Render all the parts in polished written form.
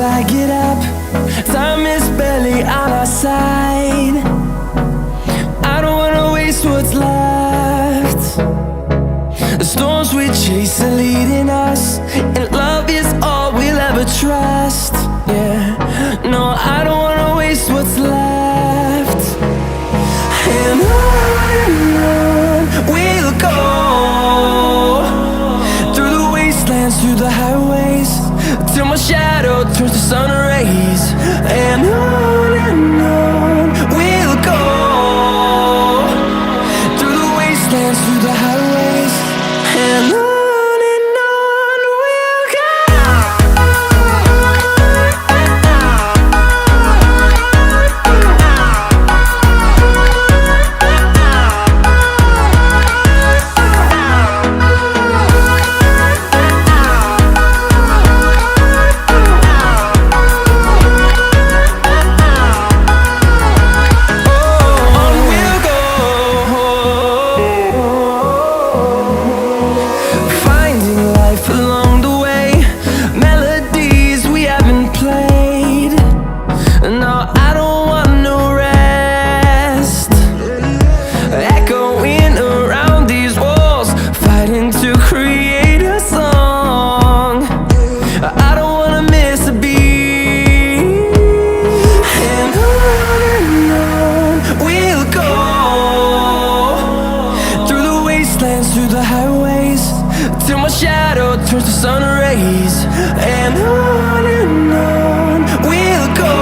I get up. Time is barely on our side. I don't wanna waste what's left. The storms we chase are leading us, and love is all we'll ever trust. Yeah, no, I don't wanna waste what's left. And on we'll go, through the wastelands, through the highways, till my shadow turns to sun rays. And on we'll go, through the wastelands, through the highways, and on we'll go. To create a song, I don't wanna miss a beat. And on we'll go, through the wastelands, through the highways, till my shadow turns to sun rays. And on we'll go,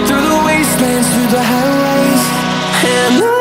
through the wastelands, through the highways, and on.